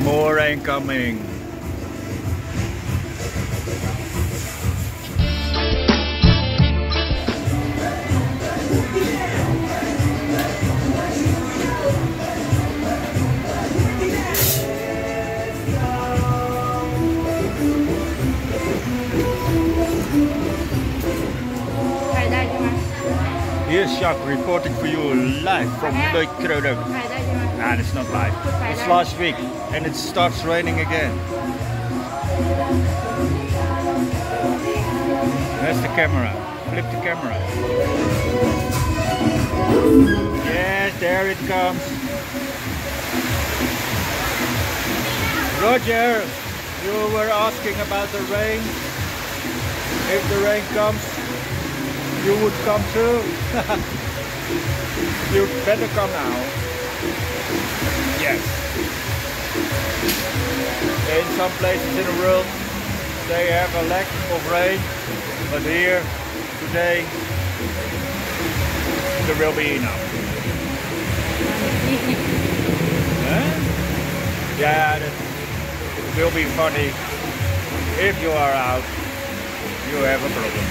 More rain coming. Here's Jacques reporting for you live from Loi Kroh Road. And it's not live. It's last week and it starts raining again. That's the camera. Flip the camera. Yes, there it comes. Roger, you were asking about the rain. If the rain comes, you would come too. You'd better come now. Yes. In some places in the world they have a lack of rain, but here today there will be enough. Huh? Yeah, it will be funny if you are out. You have a problem.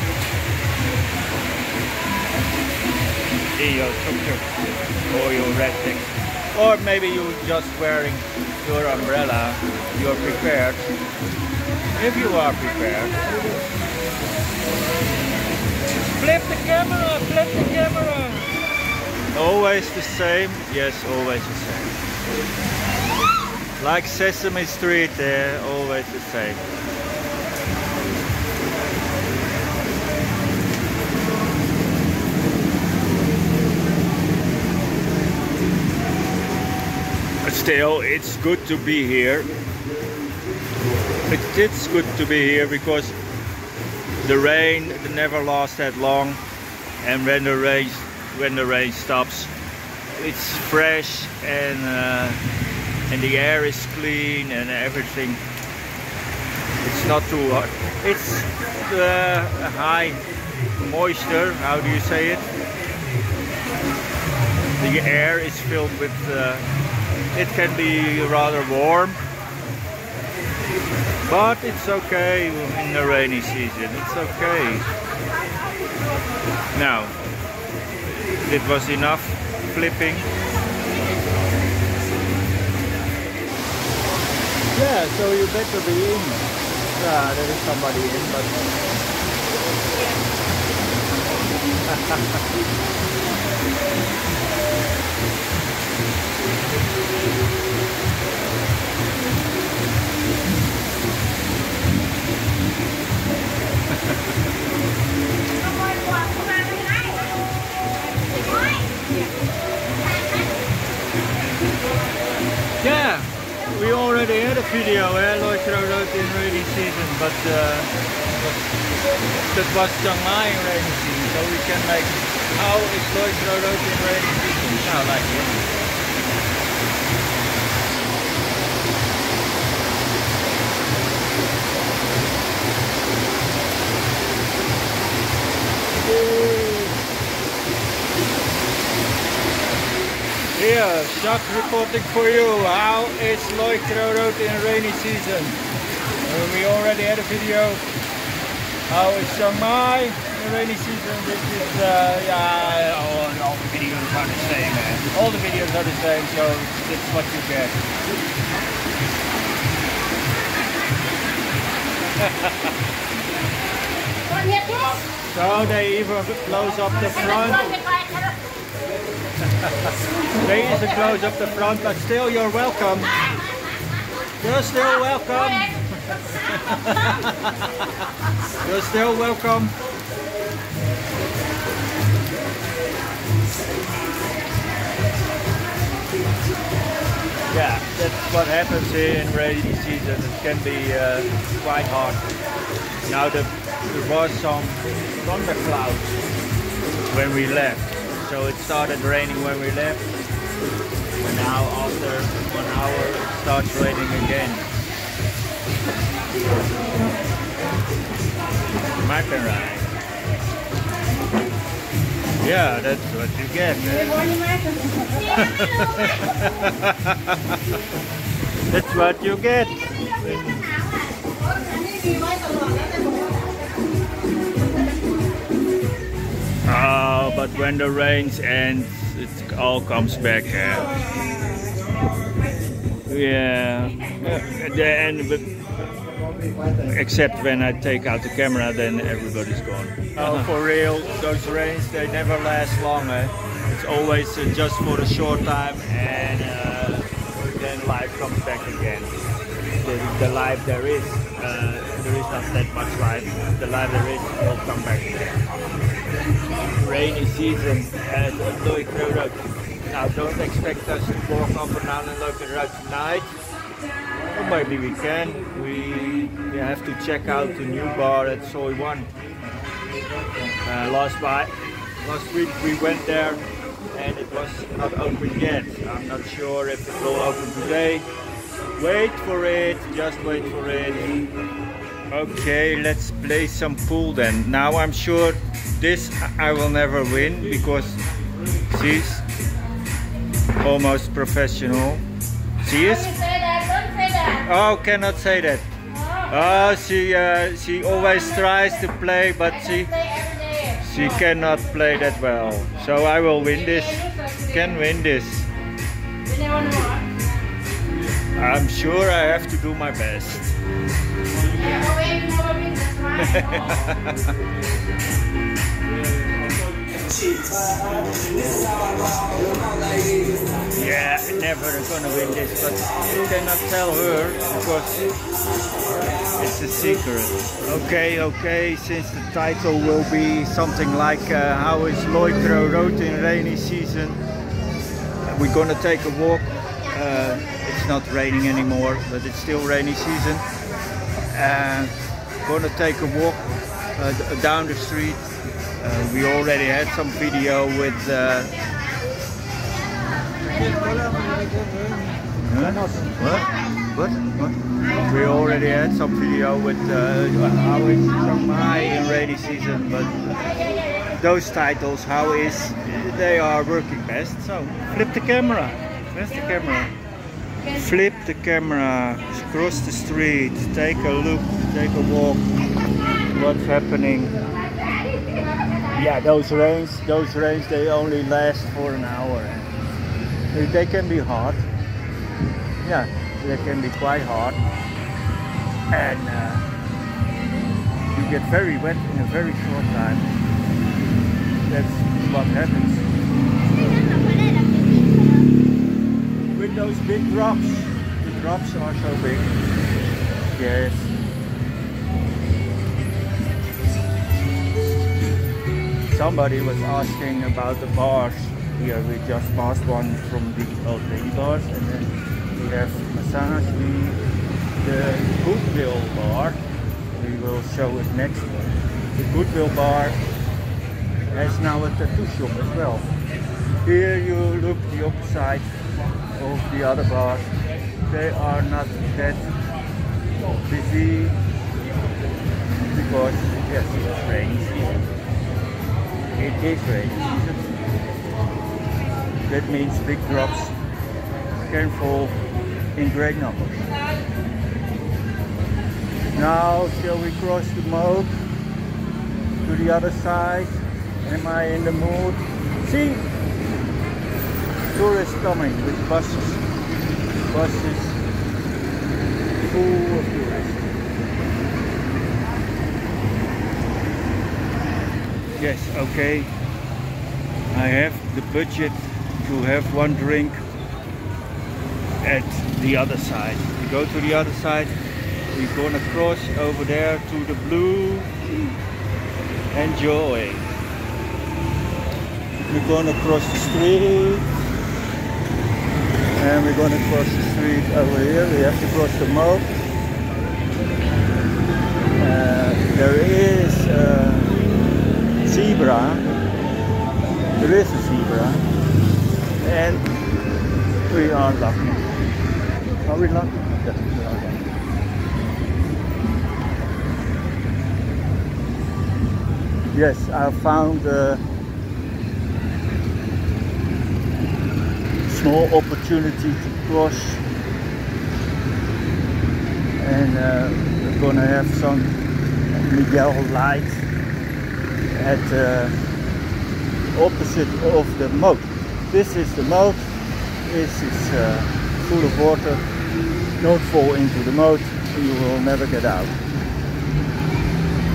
In your tuk-tuk or your red thing. Or maybe you're just wearing your umbrella. You're prepared. If you are prepared. Flip the camera! Flip the camera! Always the same? Yes, always the same. Like Sesame Street there, always the same. Still, it's good to be here. It's good to be here because the rain never lasts that long, and when the rain stops, it's fresh and the air is clean and everything. It's not too hot. It's high moisture. How do you say it? The air is filled with. It can be rather warm, but it's okay in the rainy season. It's okay. Now, it was enough flipping. Yeah, so you better be in. Yeah, there is somebody in, but... Yeah, we already had a video, Loi Kroh Road in rainy season, but that was Chiang Mai in rainy season, so we can make how is Loi Kroh Road in rainy season. Now, like this. Here, Jacques reporting for you. How is Loi Kroh Road in rainy season? We already had a video. How is Chiang Mai in rainy season? This is, yeah, all the videos are the same, man. All the videos are the same, so this is what you get. So they even close up the front. They even close up the front, but still you're welcome. You're still welcome. You're still welcome. Yeah, that's what happens here in rainy season. It can be quite hard. Now there was some thunderclouds when we left. So it started raining when we left, and now after 1 hour it starts raining again. Mountain ride. Yeah, that's what you get. That's what you get. Oh, but when the rains ends, it all comes back. Yeah. But except when I take out the camera, then everybody's gone. Oh, for real, those rains, they never last long. It's always just for a short time, and then life comes back again. The life there is not that much life. The life there is will come back again. Rainy season at Loi Kroh Road. Now don't expect us to walk up and down and look at the road tonight. Or maybe we can. We have to check out the new bar at Soi 1. Last week we went there and it was not open yet. I'm not sure if it will open today. Wait for it, just wait for it. Okay, let's play some pool then. Now I'm sure this I will never win because she's almost professional. She is? Don't say that. Oh, cannot say that. Oh, she always tries to play, but she cannot play that well. So I will win this. Can win this. I'm sure I have to do my best. Yeah, never gonna win this, but you cannot tell her because it's a secret. Okay, since the title will be something like how is Loi Kroh Road in rainy season, we're gonna take a walk. It's not raining anymore, but it's still rainy season. Gonna take a walk down the street. We already had some video with What? We already had some video with how is Chiang Mai in rainy season, but those titles, how is, they are working best. So flip the camera. Where's the camera? Flip the camera, cross the street, take a look, take a walk. What's happening? Yeah, those rains, they only last for an hour. They can be hot. Yeah, they can be quite hot. And you get very wet in a very short time. That's what happens. With those big drops. The drops are so big. Yes. Somebody was asking about the bars. Here we just passed one from the old lady bars, and then we have massage, the Goodwill bar. We will show it next. The Goodwill bar has now a tattoo shop as well. Here you look the opposite of the other bars. They are not that busy because yes, it's rainy season. It is rainy season. That means big drops can fall in great numbers. Now shall we cross the moat to the other side? Am I in the mood? See? Tourists coming with buses. Buses full of tourists. Yes, okay. I have the budget to have one drink at the other side. We go to the other side. We're gonna cross over there to the blue. Enjoy. We're gonna cross the street. And we're gonna cross the street over here. We have to cross the moat. There is zebra. There is a zebra, and we are lucky. Are we lucky? Yes, we are lucky. Yes, I found a small opportunity to cross and we're gonna have some Miguel light at the opposite of the moat. This is the moat. This is full of water. Don't fall into the moat, you will never get out.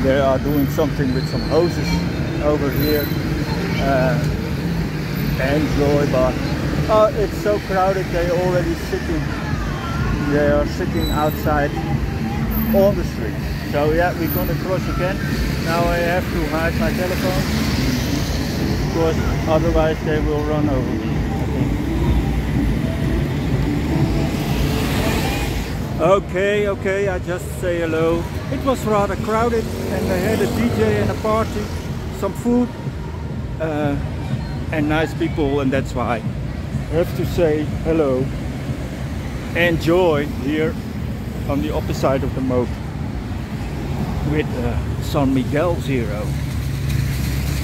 They are doing something with some hoses over here. Enjoy, but oh, it's so crowded. They are sitting outside on the street. So yeah, we're gonna cross again. Now I have to hide my telephone because otherwise they will run over me, I think. Okay, I just say hello. It was rather crowded and they had a DJ and a party, some food and nice people, and that's why I have to say hello. Enjoy here on the opposite side of the moat with San Miguel Zero.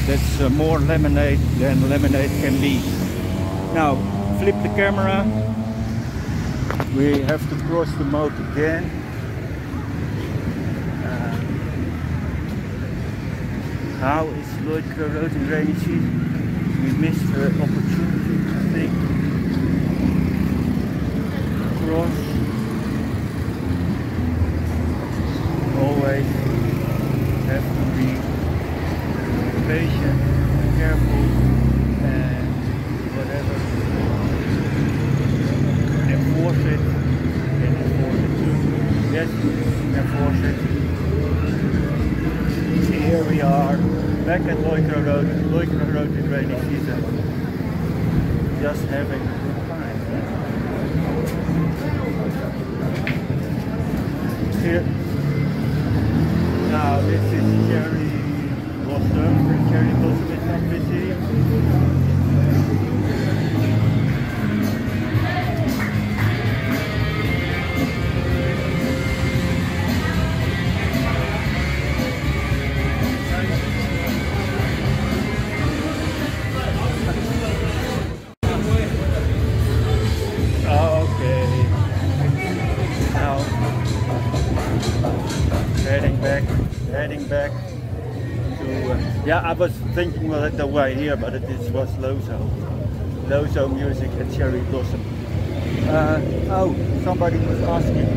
That's more lemonade than lemonade can be. Now flip the camera. We have to cross the moat again. How is Loi Kroh Road in rainy season? We missed the opportunity, I think. Cross. Always have to be patient, careful, and whatever. Enforce it, and enforce it too. Yes, enforce it. Here we are, back at Loi Kroh Road. Loi Kroh Road in rainy season. Just having a good time. Here. Now this is cherry blossom. Cherry blossom is not busy. Heading back to yeah, I was thinking we'll hit the way here, but it was Lozo music at Cherry Blossom. Oh, somebody was asking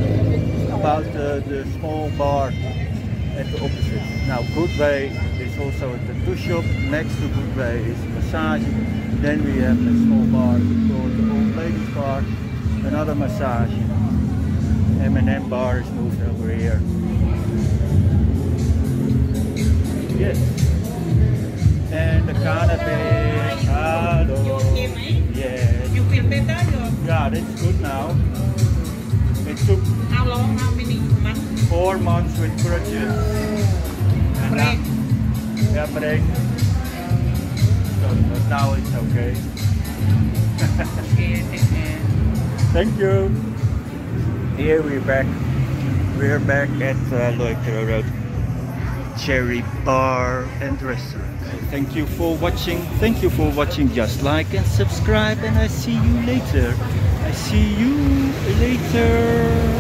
about the small bar at the opposite. Now Good Way is also a tattoo shop. Next to Good Way is a massage. Then we have a small bar called the Old Ladies Bar, another massage. M&M bar is moved over here. Yes. And the canopy. Hello. Yes. You feel better? Yeah, that's good now. It took How long? How many months? 4 months with crutches. And Break. Yeah, break. So, but now it's okay. Okay, take care. Thank you. Here we're back. We're back at Loi Kroh Road Cherry Bar and Restaurant. Thank you for watching. Thank you for watching. Just like and subscribe, and I see you later. I see you later.